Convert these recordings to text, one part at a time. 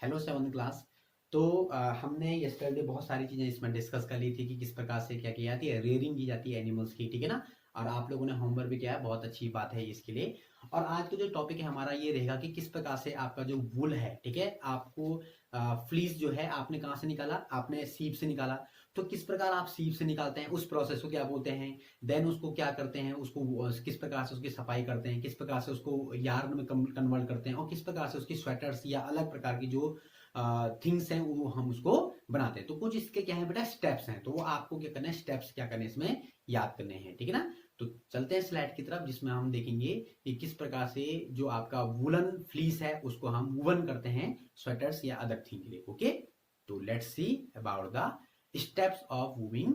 Hello 7th class. तो हमने yesterday बहुत सारी चीज़ें इसमें डिस्कस कर ली थी कि किस प्रकार से क्या की जाती है, रेयरिंग की जाती है एनिमल्स की, ठीक है ना। और आप लोगों ने होमवर्क भी किया है, बहुत अच्छी बात है इसके लिए। और आज का जो टॉपिक है हमारा ये रहेगा कि किस प्रकार से आपका जो वूल है, ठीक है, आपको फ्लीस जो है आपने कहाँ से निकाला, आपने सीप से निकाला। तो किस प्रकार आप सीप से निकालते हैं, उस प्रोसेस को क्या बोलते हैं, देन उसको क्या करते हैं, उसको किस प्रकार से उसकी सफाई करते हैं, किस प्रकार से उसको यार्न में कन्वर्ट करते हैं, और किस प्रकार से उसकी स्वेटर्स या अलग प्रकार की जो थिंग्स हैं वो हम उसको बनाते हैं। तो कुछ इसके क्या है बेटा, स्टेप्स हैं, तो वो आपको क्या करना है, स्टेप्स क्या करने इसमें याद करने हैं, ठीक है ना। तो चलते हैं स्लाइड की तरफ, जिसमें हम देखेंगे कि किस प्रकार से जो आपका वुलन फ्लीस है उसको हम वुवन करते हैं स्वेटर्स या अदर थिंग के लिए। ओके, तो let's see about the steps of weaving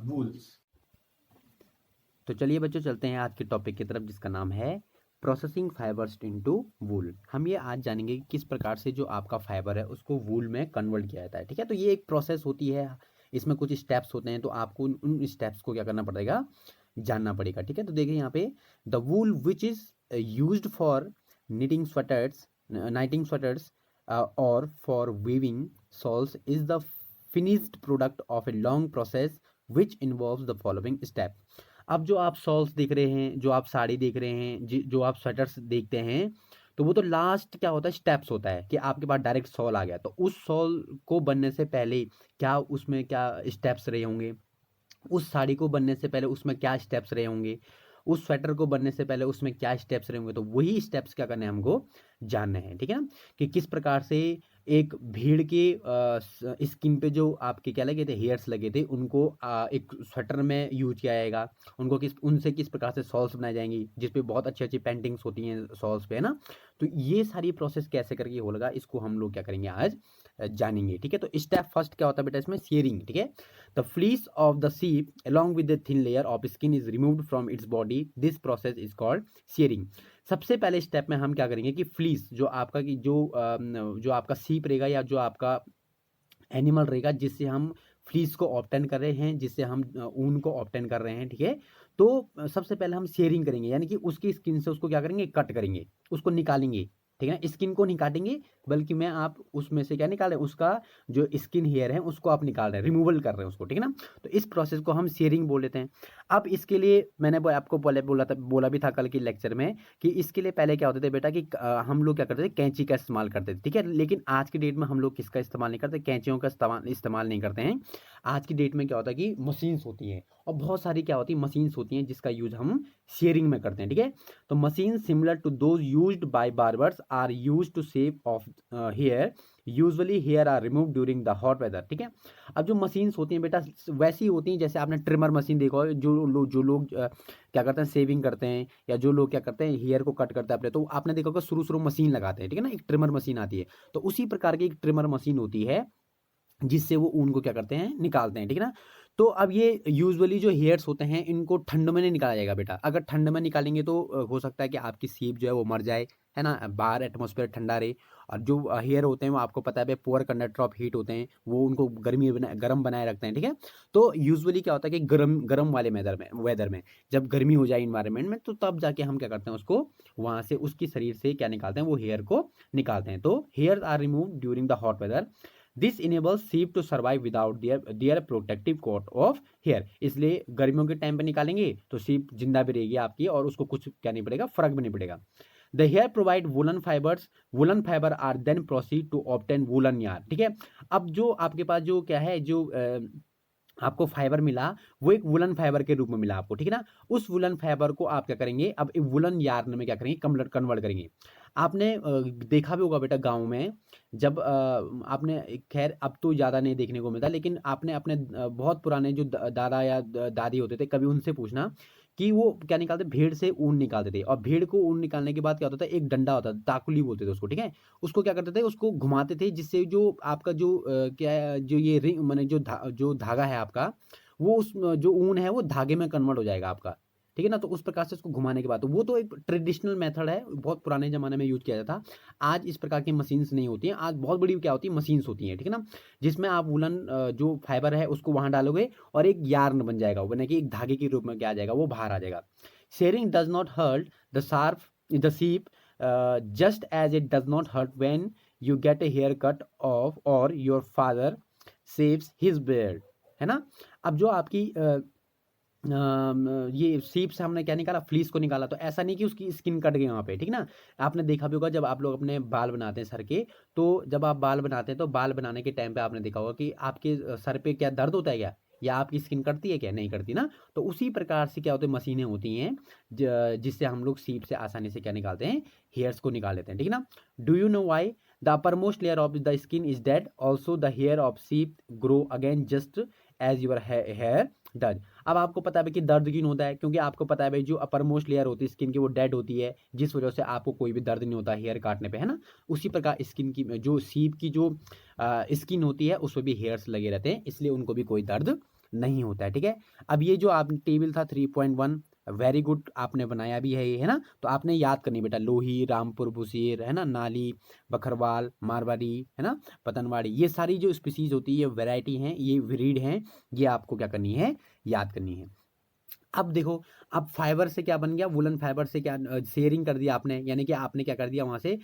wools. तो चलिए बच्चों, चलते हैं आज के टॉपिक की तरफ, जिसका नाम है प्रोसेसिंग फाइबर्स इनटू वूल। हम ये आज जानेंगे कि किस प्रकार से जो आपका फाइबर है उसको वूल में कन्वर्ट किया जाता है, ठीक है। तो ये एक प्रोसेस होती है, इसमें कुछ स्टेप्स होते हैं, तो आपको उन स्टेप्स को क्या करना पड़ेगा, जानना पड़ेगा, ठीक है। तो देखिए यहाँ पे, the wool which is used for knitting sweaters knitting sweaters or for weaving shawls is the finished product of a long process which involves the following step। अब जो आप शॉल्स देख रहे हैं, जो आप साड़ी देख रहे हैं, जो आप स्वेटर्स देखते हैं, तो वो तो लास्ट क्या होता है, स्टेप्स होता है कि आपके पास डायरेक्ट शॉल आ गया। तो उस शॉल को बनने से पहले क्या उसमें क्या स्टेप्स रहे होंगे, उस साड़ी को बनने से पहले उसमें क्या स्टेप्स रहे होंगे, उस स्वेटर को बनने से पहले उसमें क्या स्टेप्स रहे होंगे, तो वही स्टेप्स क्या करने हैं हमको जानने हैं, ठीक है ना। कि किस प्रकार से एक भीड़ के स्किन पे जो आपके क्या लगे थे, हेयर्स लगे थे, उनको एक स्वेटर में यूज किया जाएगा। उनको उनसे किस प्रकार से सॉल्स बनाई जाएंगी, जिसपे बहुत अच्छी अच्छी पेंटिंग्स होती हैं सॉल्स पे, है ना। तो ये सारी प्रोसेस कैसे करके होगा, इसको हम लोग क्या करेंगे आज जानेंगे, ठीक है। तो स्टेप फर्स्ट क्या होता है बेटा इसमें, शेयरिंग, ठीक है। The fleece of the sheep along with the thin layer of skin is removed from its body. This process is called shearing। सबसे पहले स्टेप में हम क्या करेंगे कि फ्लीस जो आपका की जो आपका सीप रहेगा या जो आपका एनिमल रहेगा, जिससे हम फ्लीस को ऑब्टेन कर रहे हैं, जिससे हम ऊन को ऑब्टेन कर रहे हैं, ठीक है। तो सबसे पहले हम शेयरिंग करेंगे, यानी कि उसकी स्किन से उसको क्या करेंगे, कट करेंगे, उसको निकालेंगे, ठीक है ना। स्किन को नहीं काटेंगे, बल्कि मैं आप उसमें से क्या निकाल रहे हैं, उसका जो स्किन हेयर है उसको आप निकाल रहे हैं, रिमूवल कर रहे हैं उसको, ठीक है ना। तो इस प्रोसेस को हम शेयरिंग बोल लेते हैं। अब इसके लिए मैंने आपको बोला भी था कल के लेक्चर में कि इसके लिए पहले क्या होते थे बेटा कि हम लोग क्या करते थे, कैंची का इस्तेमाल करते थे, ठीक है। लेकिन आज की डेट में हम लोग किसका इस्तेमाल नहीं करते, कैंचियों का इस्तेमाल नहीं करते हैं। आज की डेट में क्या होता है कि मशीन्स होती हैं, और बहुत सारी क्या होती है, मशीन्स होती हैं, जिसका यूज हम शेयरिंग में करते हैं, ठीक है। तो machine similar to those used by barbers are used to shave off hair. Usually hair are remove during the hot weather, ठीक है। अब जो मशीन्स होती हैं बेटा वैसी होती हैं, जैसे आपने ट्रिमर मशीन देखा हो, जो लोग क्या करते हैं, सेविंग करते हैं, या जो लोग क्या करते हैं, हेयर को कट करते हैं अपने, तो आपने देखा होगा शुरू शुरू मशीन लगाते हैं, ठीक है ना, एक ट्रिमर मशीन आती है। तो उसी प्रकार की एक ट्रिमर मशीन होती है, जिससे वो ऊन को क्या करते हैं, निकालते हैं, ठीक है ना। तो अब ये यूजुअली जो हेयर्स होते हैं, इनको ठंड में नहीं निकाला जाएगा बेटा। अगर ठंड में निकालेंगे तो हो सकता है कि आपकी सीप जो है वो मर जाए, है ना, बाहर एटमॉस्फेयर ठंडा रहे। और जो हेयर होते हैं वो आपको पता है पुअर कंडक्टर ऑफ हीट होते हैं, वो उनको गर्म बनाए रखते हैं, ठीक है। तो यूजुअली क्या होता है कि गर्म गर्म वाले वेदर में जब गर्मी हो जाए इन्वायरमेंट में, तो तब जाके हम क्या करते हैं, उसको वहाँ से उसकी शरीर से क्या निकालते हैं, वो हेयर को निकालते हैं। तो hair are remove during the hot weather. This enables sheep to survive without their protective coat of hair। इसलिए गर्मियों के टाइम पे निकालेंगे तो sheep जिंदा भी रहेगी आपकी, और उसको कुछ क्या नहीं पड़ेगा, फर्क भी नहीं पड़ेगा। The hair provide woolen fibers। woolen fiber are then proceed to obtain woolen yarn, ठीक है। अब जो आपके पास जो क्या है, जो आपको फाइबर मिला, वो एक वुलन फाइबर के रूप में मिला आपको, ठीक है ना। उस वुलन फाइबर को आप क्या करेंगे, अब वुलन यार्न में क्या करेंगे, कन्वर्ट करेंगे। आपने देखा भी होगा बेटा गांव में, जब आपने, खैर अब तो ज़्यादा नहीं देखने को मिलता, लेकिन आपने अपने बहुत पुराने जो दादा या दादी होते थे, कभी उनसे पूछना कि वो क्या निकालते, भेड़ से ऊन निकालते थे। और भेड़ को ऊन निकालने के बाद क्या होता था, एक डंडा होता था, ताकुली बोलते थे उसको, ठीक है। उसको क्या करते थे, उसको घुमाते थे, जिससे जो आपका जो क्या है, जो ये रिंग माने जो धागा है आपका, वो उस जो ऊन है वो धागे में कन्वर्ट हो जाएगा आपका, ठीक है ना। तो उस प्रकार से उसको घुमाने के बाद, तो वो तो एक ट्रेडिशनल मेथड है, बहुत पुराने जमाने में यूज किया जाता था। आज इस प्रकार की मशीन्स नहीं होती हैं, आज बहुत बड़ी क्या होती है, मशीन्स होती हैं, ठीक है ना। जिसमें आप वुलन जो फाइबर है उसको वहां डालोगे, और एक यार्न बन जाएगा, वो बने कि एक धागे के रूप में क्या आ जाएगा, वो बाहर आ जाएगा। Shearing does not hurt the sharp the sheep, just as it does not hurt when you get a hair cut off or your father shaves his beard, है ना। अब जो आपकी ये सीप से हमने क्या निकाला, फ्लीस को निकाला, तो ऐसा नहीं कि उसकी स्किन कट गई वहाँ पे, ठीक ना। आपने देखा भी होगा जब आप लोग अपने बाल बनाते हैं सर के, तो जब आप बाल बनाते हैं तो बाल बनाने के टाइम पे आपने देखा होगा कि आपके सर पे क्या दर्द होता है क्या, या आपकी स्किन कटती है क्या, नहीं करती ना। तो उसी प्रकार से क्या होते हैं, मशीनें होती हैं जिससे हम लोग सीप से आसानी से क्या निकालते हैं, हेयर्स को निकाल लेते हैं, ठीक है ना। Do you know why the upper most layer of the skin is dead, also the hair of sheep grow again just as your hair does. अब आपको पता है कि दर्द क्यों होता है, क्योंकि आपको पता है भाई जो अपर मोस्ट लेयर होती है स्किन की वो डेड होती है, जिस वजह से आपको कोई भी दर्द नहीं होता हेयर काटने पे, है ना। उसी प्रकार स्किन की जो सीप की जो स्किन होती है उसमें भी हेयर्स लगे रहते हैं, इसलिए उनको भी कोई दर्द नहीं होता है, ठीक है। अब ये जो आप टेबल था 3.1, वेरी गुड, आपने बनाया भी है ये, है ना। तो आपने याद करनी बेटा, लोही, रामपुर बुसीर, है ना, नाली, बखरवाल, मारवाड़ी, है ना, पतनवाड़ी, ये सारी जो स्पीसीज होती है, ये वैरायटी हैं, ये ब्रीड हैं, ये आपको क्या करनी है, याद करनी है। अब देखो, अब फाइबर से क्या बन गया, वुलन फाइबर से क्या शेयरिंग कर दिया आपने, यानी कि आपने क्या कर दिया वहां से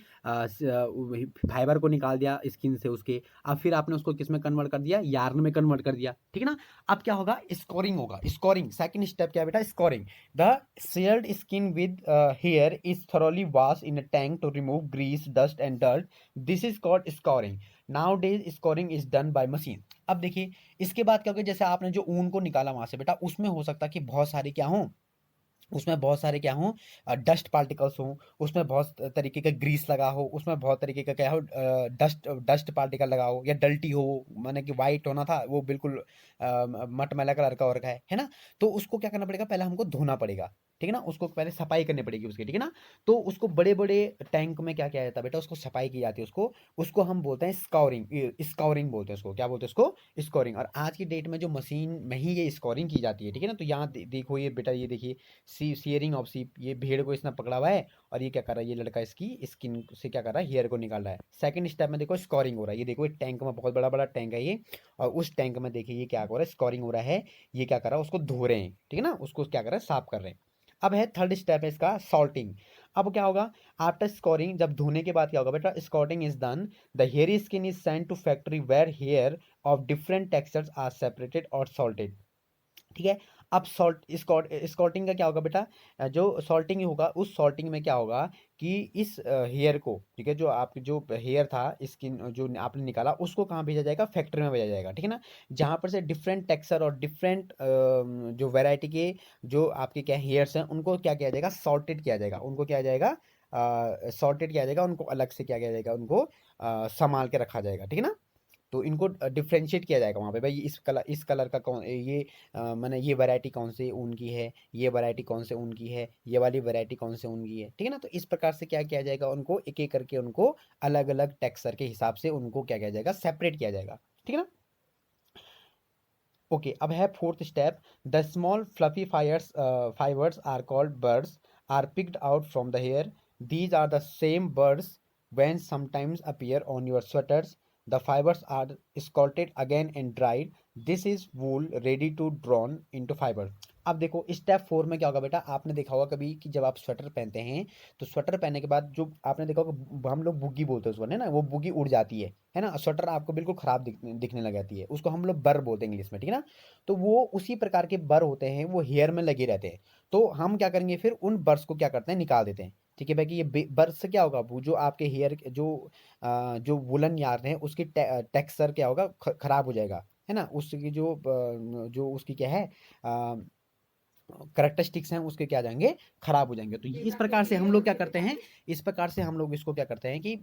फाइबर को निकाल दिया स्किन से उसके, अब फिर आपने उसको किस में कन्वर्ट कर दिया, यार्न में कन्वर्ट कर दिया, ठीक है ना। अब क्या होगा, स्कोरिंग होगा, स्कोरिंग सेकंड स्टेप क्या है बेटा, scouring. The sheared skin with hair is thoroughly wash in a tank to remove grease, dust and dirt, this is called scouring. Nowadays scouring is done by machine. अब देखिए इसके बाद क्या होगा, जैसे आपने जो ऊन को निकाला वहां से बेटा, उसमें हो सकता है कि बहुत सारी क्या हो, उसमें बहुत सारे क्या हों, डस्ट पार्टिकल्स हों, उसमें बहुत तरीके का ग्रीस लगा हो, उसमें बहुत तरीके का क्या हो, डस्ट डस्ट पार्टिकल लगा हो, या डल्टी हो, माने कि वाइट होना था वो बिल्कुल मटमैला कलर का हो रखा है ना। तो उसको क्या करना पड़ेगा, पहले हमको धोना पड़ेगा, ठीक है ना, उसको पहले सफाई करनी पड़ेगी उसकी, ठीक है ना। तो उसको बड़े बड़े टैंक में क्या किया जाता है बेटा, उसको सफाई की जाती है, उसको उसको हम बोलते हैं स्काउरिंग, स्काउरिंग बोलते हैं उसको, क्या बोलते हैं उसको, स्कोरिंग। और आज की डेट में जो मशीन में ही ये स्कोरिंग की जाती है, ठीक है ना। तो यहाँ देखो ये बेटा, ये देखिए सियरिंग ऑफ सीप, ये भेड़ को इसने पकड़ा हुआ है, और ये क्या कर रहा है, ये लड़का इसकी स्किन से क्या कर रहा है, हेयर को निकाल रहा है। सेकंड स्टेप में देखो स्कोरिंग हो रहा है, ये देखो एक टैंक में, बहुत बड़ा बड़ा टैंक है ये, और उस टैंक में देखिए ये क्या हो रहा है, स्कोरिंग हो रहा है, ये क्या कर रहा है, उसको धो रहे हैं, ठीक है ना, उसको क्या कर रहे हैं, साफ कर रहे हैं। अब है थर्ड स्टेप है इसका, सॉल्टिंग। अब क्या होगा, आफ्टर स्कोरिंग, जब धोने के बाद क्या होगा बेटा, scouring is done, the hair skin is sent to factory where hair of different textures are separated और सॉल्टेड, ठीक है। अब स्कॉटिंग का क्या होगा बेटा, जो सॉल्टिंग होगा, उस सॉल्टिंग में क्या होगा कि इस हेयर को, ठीक है, जो आपकी जो हेयर था स्किन जो आपने निकाला, उसको कहाँ भेजा जाएगा, फैक्ट्री में भेजा जाएगा, ठीक है ना। जहाँ पर से डिफरेंट टेक्सचर और डिफरेंट जो वैरायटी के जो आपके क्या हेयर्स हैं, उनको क्या किया जाएगा, सॉर्टेड किया जाएगा, उनको क्या जाएगा, सॉर्टेड किया जाएगा, उनको अलग से क्या किया जाएगा, उनको संभाल के रखा जाएगा, ठीक है ना। तो इनको डिफरेंशिएट किया जाएगा वहाँ पे, भाई इस कलर का कौन, ये मैंने ये वैरायटी कौन से ऊन की है, ये वैरायटी कौन से ऊन की है, ये वाली वैरायटी कौन से ऊन की है, ठीक है ना। तो इस प्रकार से क्या किया जाएगा, उनको एक एक करके उनको अलग अलग टेक्सचर के हिसाब से उनको क्या किया जाएगा, सेपरेट किया जाएगा, ठीक है ना। ओके, अब है fourth step, the small fluffy fibres are called birds are picked out from the hair, these are the same burrs when sometimes appear on your sweaters. The fibers are scalded again and dried. This is wool ready to drawn into fiber. अब देखो step 4 में क्या होगा बेटा, आपने देखा होगा कभी कि जब आप स्वेटर पहनते हैं, तो स्वेटर पहनने के बाद जो आपने देखा होगा, हम लोग बुग्गी बोलते हैं उसको, है ना, वो बुग्गी उड़ जाती है ना, स्वेटर आपको बिल्कुल खराब दिखने लग जाती है, उसको हम लोग बर बोलते हैं इंग्लिश में, ठीक है ना। तो वो उसी प्रकार के बर होते हैं, वो हेयर में लगे रहते हैं। तो हम क्या करेंगे, फिर उन बर्स को क्या करते हैं, निकाल देते हैं, ठीक है भाई। कि ये बर्स से क्या होगा, वो जो आपके हेयर जो वुलन यार्न है उसकी टेक्सचर क्या होगा, खराब हो जाएगा, है ना। उसकी जो उसकी क्या है करेक्टरिस्टिक्स हैं उसके क्या जाएंगे, खराब हो जाएंगे। तो इस प्रकार से हम लोग क्या करते हैं, इस प्रकार से हम लोग इसको क्या करते हैं कि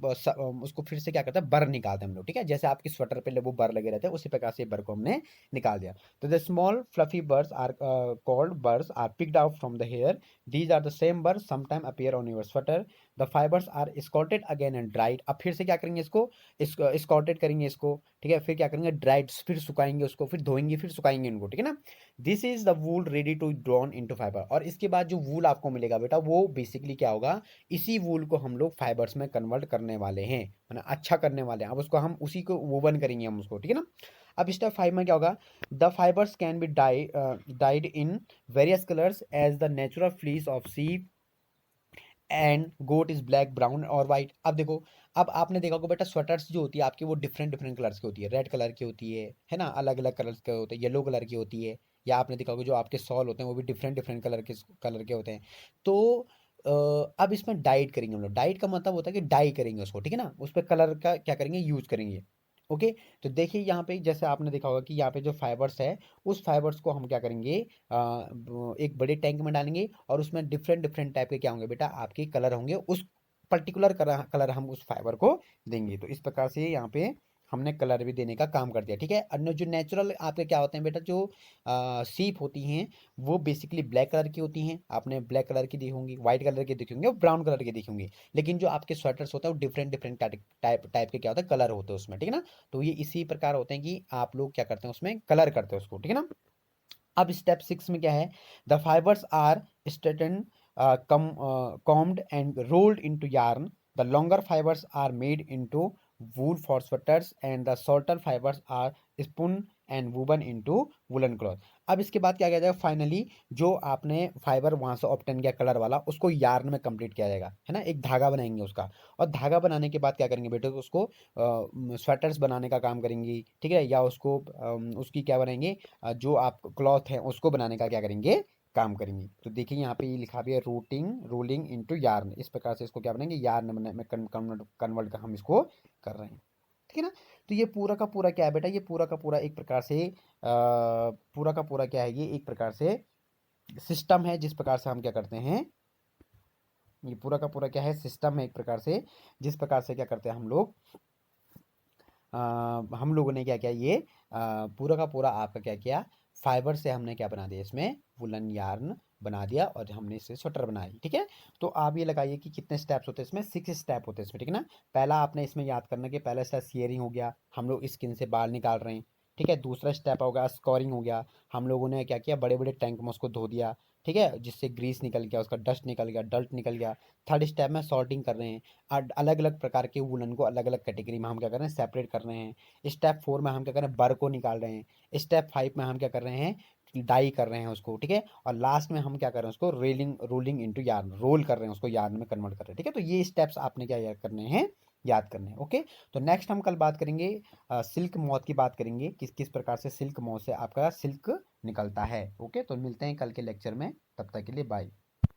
उसको फिर से क्या करते हैं, बर निकालते हैं हम लोग, ठीक है। जैसे आपकी स्वेटर पे वो बर लगे रहते हैं, उसी प्रकार से बर को हमने निकाल दिया। तो the small fluffy birds are called birds are picked out from the hair, these are the same birds sometime appear on your sweater, the fibres are scoured again and dried. अब फिर से क्या करेंगे, इसको स्कॉटेड करेंगे इसको, ठीक है, फिर क्या करेंगे, ड्राइड, फिर सुखाएंगे उसको, फिर धोएंगे, फिर सुखाएंगे उनको, ठीक है ना। This is the wool ready to drawn into fibre. और इसके बाद जो वूल आपको मिलेगा बेटा, वो बेसिकली क्या होगा, इसी वूल को हम लोग फाइबर्स में कन्वर्ट करने वाले हैं, मतलब अच्छा करने वाले हैं। अब उसको हम उसी को वोवन करेंगे हम उसको, ठीक है ना। अब स्टेप 5 में क्या होगा, the fibres can be dyed in various colours as the natural fleece of sheep and goat is black, brown और वाइट। अब देखो, अब आपने देखा होगा बेटा स्वेटर्स जो होती है आपकी वो डिफरेंट डिफरेंट कलर्स की होती है, रेड कलर की होती है ना, अलग अलग कलर्स के होते हैं, येलो कलर की होती है, या आपने देखा होगा जो आपके सॉल होते हैं वो भी डिफरेंट डिफरेंट कलर के होते हैं। तो अब इसमें डाइट करेंगे हम लोग। डाइट का मतलब होता है कि डाई करेंगे उसको, ठीक है ना, उस पर कलर का क्या करेंगे, यूज करेंगे। ओके। तो देखिए यहाँ पे जैसे आपने देखा होगा कि यहाँ पे जो फाइबर्स है उस फाइबर्स को हम क्या करेंगे, एक बड़े टैंक में डालेंगे और उसमें डिफरेंट डिफरेंट टाइप के क्या होंगे बेटा, आपके कलर होंगे, उस पर्टिकुलर कलर हम उस फाइबर को देंगे। तो इस प्रकार से यहाँ पे हमने कलर भी देने का काम कर दिया, ठीक है। अन्य जो नेचुरल आपके क्या होते हैं बेटा, जो सीप होती हैं वो बेसिकली ब्लैक कलर की होती हैं, आपने ब्लैक कलर की देखी होंगी, व्हाइट कलर की देखी होंगी और ब्राउन कलर की देखी होंगी। लेकिन जो आपके स्वेटर्स होते हैं वो डिफरेंट डिफरेंट टाइप टाइप के क्या होते हैं, कलर होते हैं उसमें, ठीक है ना। तो ये इसी प्रकार होते हैं कि आप लोग क्या करते हैं उसमें कलर करते हैं उसको, ठीक है ना। अब स्टेप 6 में क्या है, the fibres are straighten combed and rolled into yarn. The longer fibers are made into wool for sweaters and the shorter fibers are spun and woven into woolen cloth. अब इसके बाद क्या किया जाएगा, फाइनली जो आपने फाइबर वहां से ऑब्टेन किया कलर वाला उसको यार्न में कंप्लीट किया जाएगा, है ना, एक धागा बनाएंगे उसका। और धागा बनाने के बाद क्या करेंगे बेटे, तो उसको स्वेटर्स बनाने का काम करेंगे, ठीक है, या उसको उसकी क्या बनाएंगे, जो आप क्लॉथ है उसको बनाने का क्या करेंगे, काम करेंगे। तो देखिए यहाँ पे ये लिखा भी है रूटिंग रोलिंग इनटू यार्न, इस प्रकार से इसको क्या बनाएंगे, यार्न में कन्वर्ट का हम इसको कर रहे हैं, ठीक है ना। तो ये पूरा का पूरा क्या है बेटा, ये पूरा का पूरा एक प्रकार से पूरा का पूरा क्या है, ये एक प्रकार से सिस्टम है जिस प्रकार से हम क्या करते हैं, ये पूरा का पूरा क्या है, सिस्टम है एक प्रकार से, जिस प्रकार से क्या करते हैं हम लोग, हम लोगों ने क्या किया, ये पूरा का पूरा आपका क्या किया, फाइबर से हमने क्या बना दिया, इसमें वुलन यार्न बना दिया और हमने इससे स्वेटर बना दी, ठीक है। तो आप ये लगाइए कि कितने स्टेप्स होते हैं इसमें, 6 स्टेप होते हैं इसमें, ठीक है ना। पहला आपने इसमें याद करना कि पहला स्टेप सियरिंग हो गया, हम लोग स्किन से बाल निकाल रहे हैं, ठीक है। दूसरा स्टेप होगा स्कोरिंग हो गया, हम लोगों ने क्या किया, बड़े बड़े टैंक में उसको धो दिया, ठीक है, जिससे ग्रीस निकल गया, उसका डस्ट निकल गया, डल्ट निकल गया। थर्ड स्टेप में सॉर्टिंग कर रहे हैं, अलग अलग प्रकार के वुलन को अलग अलग कैटेगरी में हम क्या कर रहे हैं, सेपरेट कर रहे हैं। स्टेप 4 में हम क्या कर रहे हैं, बर को निकाल रहे हैं। स्टेप 5 में हम क्या कर रहे हैं, डाई कर रहे हैं उसको, ठीक है। और लास्ट में हम क्या कर रहे हैं, उसको रोलिंग इनटू यार्न, रोल कर रहे हैं उसको, यार्न में कन्वर्ट कर रहे हैं, ठीक है। तो ये स्टेप्स आपने क्या याद करने हैं, याद करने हैं। ओके। तो नेक्स्ट हम कल बात करेंगे सिल्क मौत की बात करेंगे, किस किस प्रकार से सिल्क मौत से आपका सिल्क निकलता है। ओके, तो मिलते हैं कल के लेक्चर में, तब तक के लिए बाय।